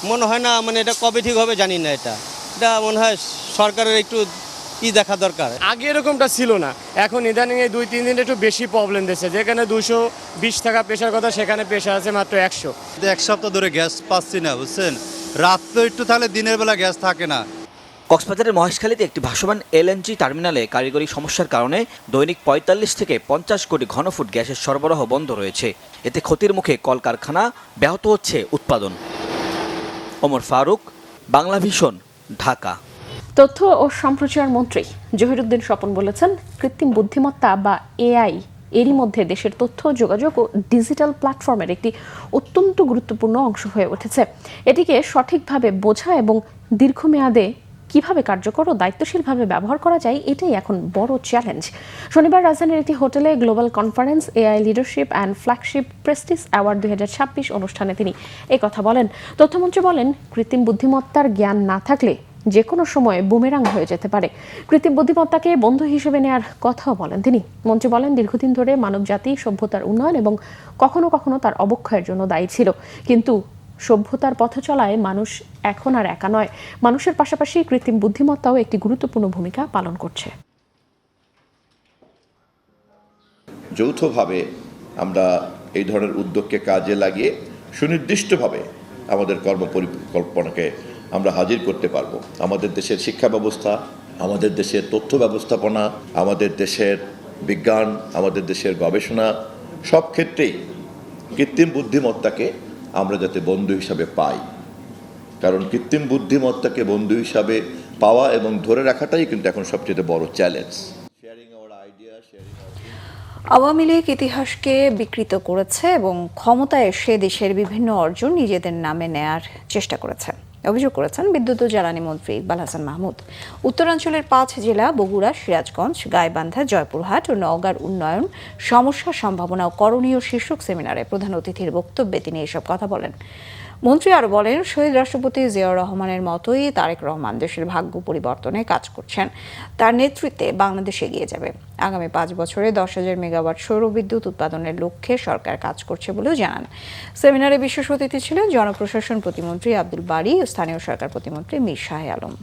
মনে হয় না মানে এটা কবে ঠিক হবে জানি না। এটা মনে হয় সরকারের একটু দেখা দরকার। আগে এরকমটা ছিল না, এখন ইদানিং এই 2-3 দিন একটু বেশি প্রবলেম দিচ্ছে। যেখানে 220 টাকা পেশার কথা সেখানে পেশা আছে মাত্র 100। 1 সপ্তাহ ধরে গ্যাস পাচ্ছি না, বুঝছেন। রাত তো একটু, তাহলে দিনের বেলা গ্যাস থাকে না। কক্সবাজারের মহেশখালীতে একটি ভাসমান এলএনজি টার্মিনালে কারিগরি সমস্যার কারণে দৈনিক 45 থেকে 50 কোটি ঘনফুট গ্যাসের সরবরাহ বন্ধ রয়েছে। এতে ক্ষতির মুখে কলকারখানা, ব্যাহত হচ্ছে উৎপাদন। ওমর ফারুক, বাংলা ভিশন, ঢাকা। তথ্য ও সম্প্রচার মন্ত্রী জহিরুদ্দিন স্বপন বলেছেন, কৃত্রিম বুদ্ধিমত্তা বা এআই এরই মধ্যে দেশের তথ্য, যোগাযোগ ও ডিজিটাল প্ল্যাটফর্মের একটি অত্যন্ত গুরুত্বপূর্ণ অংশ হয়ে উঠেছে। এটিকে সঠিকভাবে বোঝা এবং দীর্ঘমেয়াদে কিভাবে কার্যকর ও দায়িত্বশীলভাবে ব্যবহার করা যায়, এটাই এখন বড় চ্যালেঞ্জ। শনিবার রাজধানীর একটি হোটেলে global conference AI leadership and flagship Prestige award 2026 অনুষ্ঠানে তিনি কথা বলেন। তথ্যমন্ত্রী বলেন, কৃত্রিম বুদ্ধিমত্তার জ্ঞান না থাকলে যে কোনো সময় বুমেরাং হয়ে যেতে পারে। কৃত্রিম বুদ্ধিমত্তাকে বন্ধু হিসেবে নেওয়ার কথাও বলেন তিনি। মন্ত্রী বলেন, দীর্ঘদিন ধরে মানবজাতি সভ্যতার উন্নয়ন এবং কখনো কখনো তার অবক্ষয়ের জন্য দায়ী ছিল, কিন্তু সভ্যতার পথ চলায় মানুষ এখন আর একা নয়। মানুষের পাশাপাশি কৃত্রিম বুদ্ধিমত্তাও একটি গুরুত্বপূর্ণ ভূমিকা পালন করছে। যৌথভাবে আমরা এই ধরনের উদ্যোগকে কাজে লাগিয়ে সুনির্দিষ্টভাবে আমাদের কর্মপরিকল্পনাকে আমরা হাজির করতে পারবো। আমাদের দেশের শিক্ষা ব্যবস্থা, আমাদের দেশের তথ্য ব্যবস্থাপনা, আমাদের দেশের বিজ্ঞান, আমাদের দেশের গবেষণা, সব ক্ষেত্রেই কৃত্রিম বুদ্ধিমত্তাকে আমরা যাতে বন্ধু হিসাবে পাই। কারণ কৃত্রিম বুদ্ধিমত্তাকে বন্ধু হিসাবে পাওয়া এবং ধরে রাখাটাই কিন্তু এখন সবচেয়ে বড় চ্যালেঞ্জ। আওয়ামী লীগ ইতিহাসকে বিকৃত করেছে এবং ক্ষমতায় এসে দেশের বিভিন্ন অর্জন নিজেদের নামে নেয়ার চেষ্টা করেছে, অভিযোগ করেছেন বিদ্যুৎ ও জ্বালানি মন্ত্রী ইকবাল হাসান মাহমুদ। উত্তরাঞ্চলের 5 জেলা বগুড়া, সিরাজগঞ্জ, গাইবান্ধা, জয়পুরহাট ও নওগাঁর উন্নয়ন, সমস্যা, সম্ভাবনা ও করণীয় শীর্ষক সেমিনারে প্রধান অতিথির বক্তব্যে তিনি এসব কথা বলেন। মন্ত্রী আরও বলেন, শহীদ রাষ্ট্রপতি জিয়াউর রহমানের মতোই তারেক রহমান দেশের ভাগ্য পরিবর্তনে কাজ করছেন। তার নেতৃত্বে বাংলাদেশ এগিয়ে যাবে। আগামী 5 বছরে 10,000 মেগাওয়াট সৌর বিদ্যুৎ উৎপাদনের লক্ষ্যে সরকার কাজ করছে বলেও জানান। সেমিনারে বিশেষ অতিথি ছিলেন জনপ্রশাসন প্রতিমন্ত্রী আব্দুল বারী ও স্থানীয় সরকার প্রতিমন্ত্রী মীর শাহ আলম।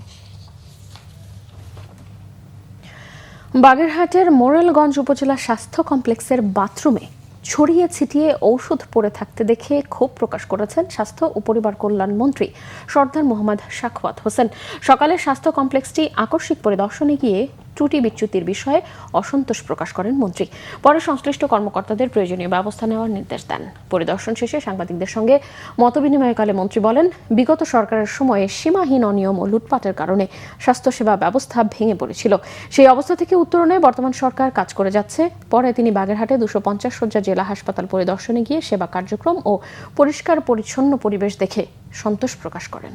বাগেরহাটের মোরেলগঞ্জ উপজেলা স্বাস্থ্য কমপ্লেক্সের বাথরুমে ছড়িয়ে ছিটিয়ে ঔষধ পড়ে থাকতে দেখে ক্ষোভ প্রকাশ করেছেন স্বাস্থ্য ও পরিবার কল্যাণ মন্ত্রী সর্দার মোহাম্মদ সাখাওয়াত হোসেন। সকালে স্বাস্থ্য কমপ্লেক্সটি আকস্মিক পরিদর্শনে গিয়ে ত্রুটি বিচ্যুতির বিষয়ে অসন্তোষ প্রকাশ করেন মন্ত্রী। পরে সংশ্লিষ্ট কর্মকর্তাদের প্রয়োজনীয় ব্যবস্থা নেওয়ার নির্দেশ দেন। পরিদর্শন শেষে সাংবাদিকদের সঙ্গে মতবিনিময়কালে মন্ত্রী বলেন, বিগত সরকারের সময়ে সীমাহীন অনিয়ম ও লুটপাটের কারণে স্বাস্থ্যসেবা ব্যবস্থা ভেঙে পড়েছিল। সেই অবস্থা থেকে উত্তরণে বর্তমান সরকার কাজ করে যাচ্ছে। পরে তিনি বাগেরহাটে 250 শয্যা জেলা হাসপাতাল পরিদর্শনে গিয়ে সেবা কার্যক্রম ও পরিষ্কার পরিচ্ছন্ন পরিবেশ দেখে সন্তোষ প্রকাশ করেন।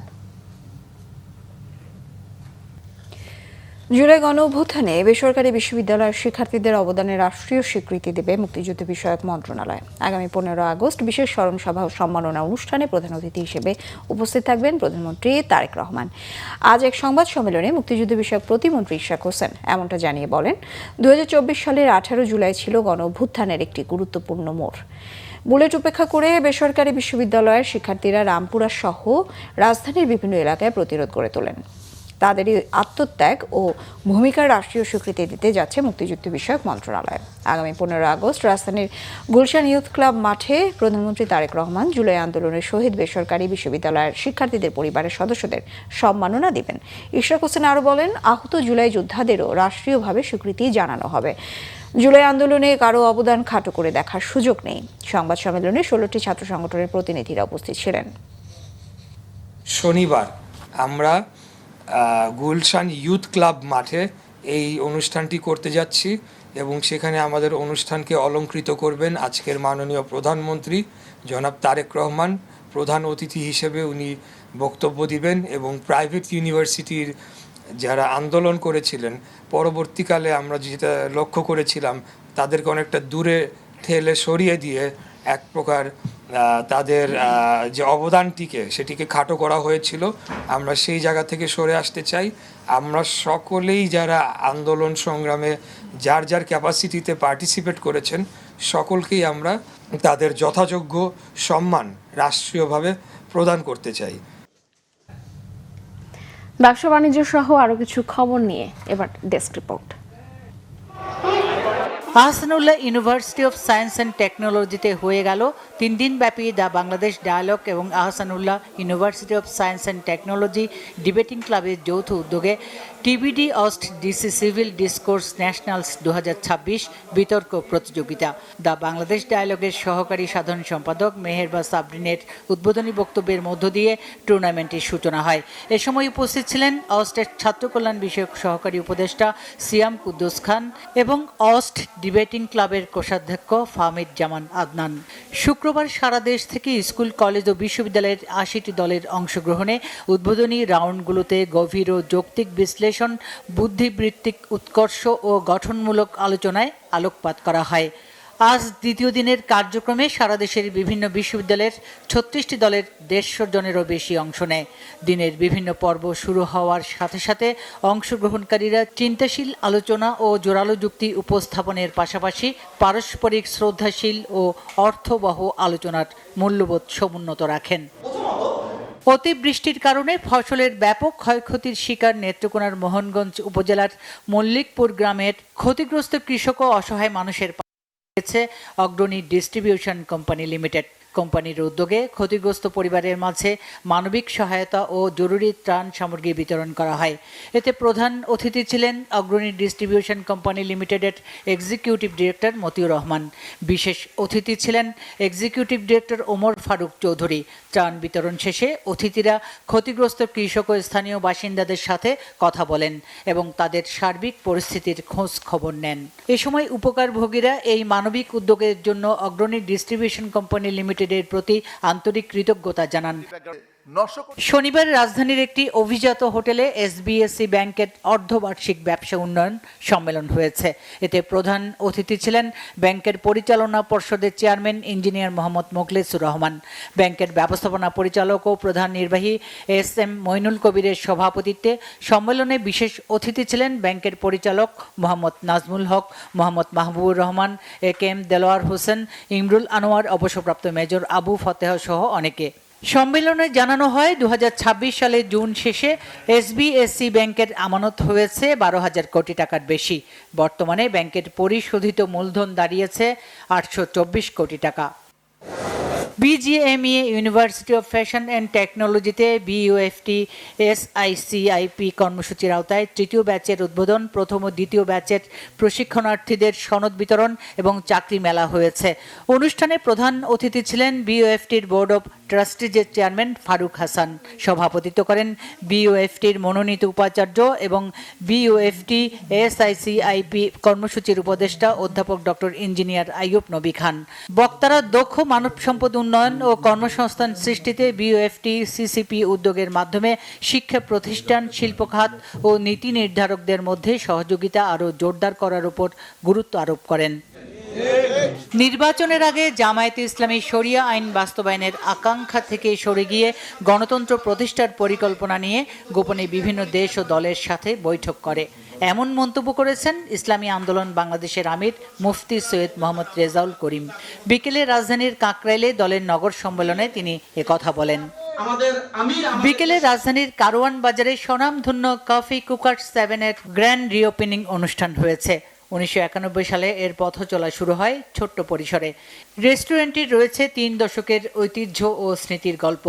জুলাই গণঅভ্যুত্থানে বেসরকারি বিশ্ববিদ্যালয়ের শিক্ষার্থীদের অবদানে রাষ্ট্রীয় স্বীকৃতি দেবে মুক্তিযুদ্ধ বিষয়ক মন্ত্রণালয়। আগামী 15 আগস্ট বিশেষ স্মরণ সভা ও সম্মাননা অনুষ্ঠানে প্রধান অতিথি হিসেবে উপস্থিত থাকবেন প্রধানমন্ত্রী তারেক রহমান। আজ এক সংবাদ সম্মেলনে মুক্তিযুদ্ধ বিষয়ক প্রতিমন্ত্রী ইশরাক হোসেন এমনটা জানিয়ে বলেন, 2024 সালের 18 জুলাই ছিল গণঅভ্যুত্থানের একটি গুরুত্বপূর্ণ মোড়। বুলেট উপেক্ষা করে বেসরকারি বিশ্ববিদ্যালয়ের শিক্ষার্থীরা রামপুরা সহ রাজধানীর বিভিন্ন এলাকায় প্রতিরোধ গড়ে তোলেন। তাদেরই আত্মত্যাগ ও ভূমিকার রাষ্ট্রীয় স্বীকৃতি দিতে যাচ্ছে মুক্তিযুদ্ধ বিষয়ক মন্ত্রণালয়। আগামী 15 আগস্ট রাজধানীর গুলশান ইউথ ক্লাব মাঠে প্রধানমন্ত্রী তারেক রহমান জুলাই আন্দোলনের শহীদ বেসরকারি বিশ্ববিদ্যালয়ের শিক্ষার্থীদের পরিবারের সদস্যদের সম্মাননা দিবেন। ইশরাক হোসেন আরও বলেন, আহত জুলাই যোদ্ধাদেরও রাষ্ট্রীয়ভাবে স্বীকৃতি জানানো হবে। জুলাই আন্দোলনে কারো অবদান খাটো করে দেখার সুযোগ নেই। সংবাদ সম্মেলনে 16টি ছাত্র সংগঠনের প্রতিনিধিরা উপস্থিত ছিলেন। শনিবার আমরা গুলশান ইউথ ক্লাব মাঠে এই অনুষ্ঠানটি করতে যাচ্ছি এবং সেখানে আমাদের অনুষ্ঠানকে অলংকৃত করবেন আজকের মাননীয় প্রধানমন্ত্রী জনাব তারেক রহমান। প্রধান অতিথি হিসেবে উনি বক্তব্য দিবেন এবং প্রাইভেট ইউনিভার্সিটির যারা আন্দোলন করেছিলেন, পরবর্তীকালে আমরা যেটা লক্ষ্য করেছিলাম তাদেরকে অনেকটা দূরে ঠেলে সরিয়ে দিয়ে এক প্রকার তাদের যে অবদানটিকে সেটিকে খাটো করা হয়েছিল, আমরা সেই জায়গা থেকে সরে আসতে চাই। আমরা সকলেই যারা আন্দোলন সংগ্রামে যার যার ক্যাপাসিটিতে পার্টিসিপেট করেছেন সকলকেই আমরা তাদের যথাযোগ্য সম্মান রাষ্ট্রীয়ভাবে প্রদান করতে চাই। ব্যবসা বাণিজ্য সহ আরো কিছু খবর নিয়ে এবার desk report. Ahsanullah university of science and টেকনোলজিতে হয়ে গেল 3 দিনব্যাপী দ্য বাংলাদেশ ডায়ালগ এবং Ahsanullah university of science and technology debating ক্লাবের যৌথ উদ্যোগে TBD AUST DC civil discourse nationals 2026 বিতর্ক প্রতিযোগিতা। দ্য বাংলাদেশ ডায়ালগের সহকারী সাধারণ সম্পাদক মেহেরবা সাবরিনের উদ্বোধনী বক্তব্যের মধ্য দিয়ে টুর্নামেন্টের সূচনা হয়। এ সময় উপস্থিত ছিলেন অস্টের ছাত্র কল্যাণ বিষয়ক সহকারী উপদেষ্টা সিয়াম কুদ্দুস খান এবং অস্ট ডিবেটিং ক্লাবের কোষাধ্যক্ষ ফাহমিদ জামান আদনান। শুক্রবার সারা দেশ থেকে স্কুল, কলেজ ও বিশ্ববিদ্যালয়ের 80টি দলের অংশগ্রহণে উদ্বোধনী রাউন্ডগুলোতে গভীর ও যৌক্তিক বিশ্লেষণ, বুদ্ধিবৃত্তিক উৎকর্ষ ও গঠনমূলক আলোচনায় আলোকপাত করা হয়। আজ দ্বিতীয় দিনের কার্যক্রমে সারা দেশের বিভিন্ন বিশ্ববিদ্যালয়ের 36টি দলের 150 জনেরও বেশি অংশ নেয়। দিনের বিভিন্ন পর্ব শুরু হওয়ার সাথে সাথে অংশগ্রহণকারীরা চিন্তাশীল আলোচনা ও জোরালো যুক্তি উপস্থাপনের পাশাপাশি পারস্পরিক শ্রদ্ধাশীল ও অর্থবহ আলোচনার মূল্যবোধ সমুন্নত রাখেন। অতিবৃষ্টির কারণে ফসলের ব্যাপক ক্ষয়ক্ষতির শিকার নেত্রকোনার মোহনগঞ্জ উপজেলার মল্লিকপুর গ্রামের ক্ষতিগ্রস্ত কৃষক ও অসহায় মানুষের অগ্রণী ডিস্ট্রিবিউশন কোম্পানি লিমিটেড। কোম্পানির উদ্যোগে ক্ষতিগ্রস্ত পরিবারের মাঝে মানবিক সহায়তা ও জরুরি ত্রাণ সামগ্রী বিতরণ করা হয়। এতে প্রধান অতিথি ছিলেন অগ্রণী ডিস্ট্রিবিউশন কোম্পানি লিমিটেডের এক্সিকিউটিভ ডিরেক্টর মতিউর রহমান। বিশেষ অতিথি ছিলেন এক্সিকিউটিভ ডিরেক্টর ওমর ফারুক চৌধুরী। ত্রাণ বিতরণ শেষে অতিথিরা ক্ষতিগ্রস্ত কৃষক ও স্থানীয় বাসিন্দাদের সাথে কথা বলেন এবং তাদের সার্বিক পরিস্থিতির খোঁজ খবর নেন। এ সময় উপকারভোগীরা এই মানবিক উদ্যোগের জন্য অগ্রণী ডিস্ট্রিবিউশন কোম্পানি লিমিটেডের প্রতি আন্তরিক কৃতজ্ঞতা জানান। শনিবার রাজধানীর একটি অভিজাত হোটেলে এসবিএসসি ব্যাংকের অর্ধবার্ষিক ব্যবসা উন্নয়ন সম্মেলন হয়েছে। এতে প্রধান অতিথি ছিলেন ব্যাংকের পরিচালনা পর্ষদের চেয়ারম্যান ইঞ্জিনিয়ার মোহাম্মদ মোখলেসুর রহমান। ব্যাংকের ব্যবস্থাপনা পরিচালক ও প্রধান নির্বাহী এস.এম. মইনুল কবিরের সভাপতিত্বে সম্মেলনে বিশেষ অতিথি ছিলেন ব্যাংকের পরিচালক মোহাম্মদ নাজমুল হক, মোহাম্মদ মাহবুবুর রহমান, এ.কে.এম. দেলোয়ার হোসেন, ইমরুল আনোয়ার, অবসরপ্রাপ্ত মেজর আবু ফতেহ সহ অনেকে। সম্মেলনে জানানো হয় 2026 সালে জুন শেষে এসবিএসসি ব্যাংকের আমানত হয়েছে 12,000 কোটি টাকার বেশি। বর্তমানে ব্যাংকের পরিশোধিত মূলধন দাঁড়িয়েছে 824 কোটি টাকা। BGMEA university of fashion and টেকনোলজিতে বিইউএফটি এসআইসিআইপি কর্মসূচির আওতায় তৃতীয় ব্যাচের উদ্বোধন, প্রথম ও দ্বিতীয় ব্যাচের প্রশিক্ষণার্থীদের সনদ বিতরণ এবং চাকরি মেলা হয়েছে। অনুষ্ঠানে প্রধান অতিথি ছিলেন বিইউএফটির বোর্ড অব ট্রাস্টিজের চেয়ারম্যান ফারুক হাসান। সভাপতিত্ব করেন বিইউএফটির মনোনীত উপাচার্য এবং বিইউএফটি এসআইসিআইপি কর্মসূচির উপদেষ্টা অধ্যাপক ডক্টর ইঞ্জিনিয়ার আইয়ুব নবী খান। বক্তারা দক্ষ মানব সম্পদ উন্নয়ন ও কর্মসংস্থান সৃষ্টিতে বিইউএফটি সিসিপি উদ্যোগের মাধ্যমে শিক্ষা প্রতিষ্ঠান, শিল্প খাত ও নীতি নির্ধারকদের মধ্যে সহযোগিতা আরও জোরদার করার উপর গুরুত্ব আরোপ করেন। নির্বাচনের আগে জামায়াতে ইসলামী শরিয়া আইন বাস্তবায়নের আকাঙ্ক্ষা থেকে সরে গিয়ে গণতন্ত্র প্রতিষ্ঠার পরিকল্পনা নিয়ে গোপনে বিভিন্ন দেশ ও দলের সাথে বৈঠক করে, এমন মন্তব্য করেছেন ইসলামী আন্দোলন বাংলাদেশের আমির মুফতি সৈয়দ মোহাম্মদ রেজাউল করিম। বিকেলে রাজধানীর কাকরাইলে দলের নগর সম্মেলনে তিনি একথা বলেন। বিকেলে রাজধানীর কারওয়ান বাজারে স্বনামধন্য কফি কুকার 7-এর গ্র্যান্ড রিওপেনিং অনুষ্ঠান হয়েছে। 1991 সালে এর পথ চলা শুরু হয় ছোট্ট পরিসরে। রেস্টুরেন্টটির রয়েছে 3 দশকের ঐতিহ্য ও স্মৃতির গল্প।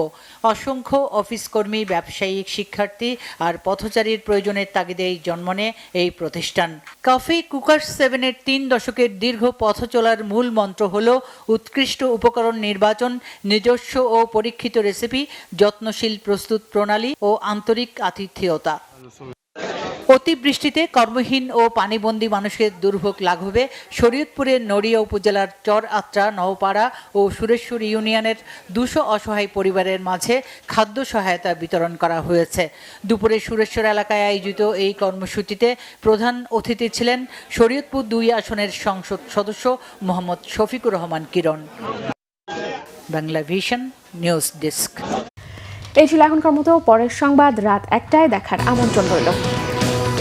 অসংখ্য অফিস কর্মী, ব্যবসায়ী, শিক্ষার্থী আর পথচারীর প্রয়োজনের তাগিদেই জন্ম নেয় এই প্রতিষ্ঠান। কফি কুকার 7-এর 3 দশকের দীর্ঘ পথ চলার মূল মন্ত্র হল উৎকৃষ্ট উপকরণ নির্বাচন, নিজস্ব ও পরীক্ষিত রেসিপি, যত্নশীল প্রস্তুত প্রণালী ও আন্তরিক আতিথেয়তা। অতিবৃষ্টিতে কর্মহীন ও পানিবন্দী মানুষের দুর্ভোগ লাঘবে শরীয়তপুরের নড়িয়া উপজেলার চর আত্রা, নওপাড়া ও সুরেশ্বর ইউনিয়নের 200 অসহায় পরিবারের মাঝে খাদ্য সহায়তা বিতরণ করা হয়েছে। দুপুরে সুরেশ্বর এলাকায় আয়োজিত এই কর্মসূচিতে প্রধান অতিথি ছিলেন শরীয়তপুর 2 আসনের সংসদ সদস্য Mohammad Shafiqur Rahman Kiron. Bangla vision news desk. এই ছিল এখনকার মতো, পরের সংবাদ রাত 1টায় দেখার আমন্ত্রণ রইল।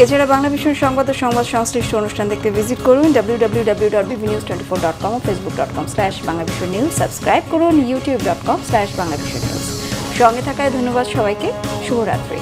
এছাড়া বাংলা ভিশন সংবাদ ও সংবাদ সংশ্লিষ্ট অনুষ্ঠান দেখতে ভিজিট করুন www.bbnews24.com ও facebook.com/banglavisionnews। সাবস্ক্রাইব করুন youtube.com/banglavisionnews। সঙ্গে থাকায় ধন্যবাদ সবাইকে। শুভরাত্রি।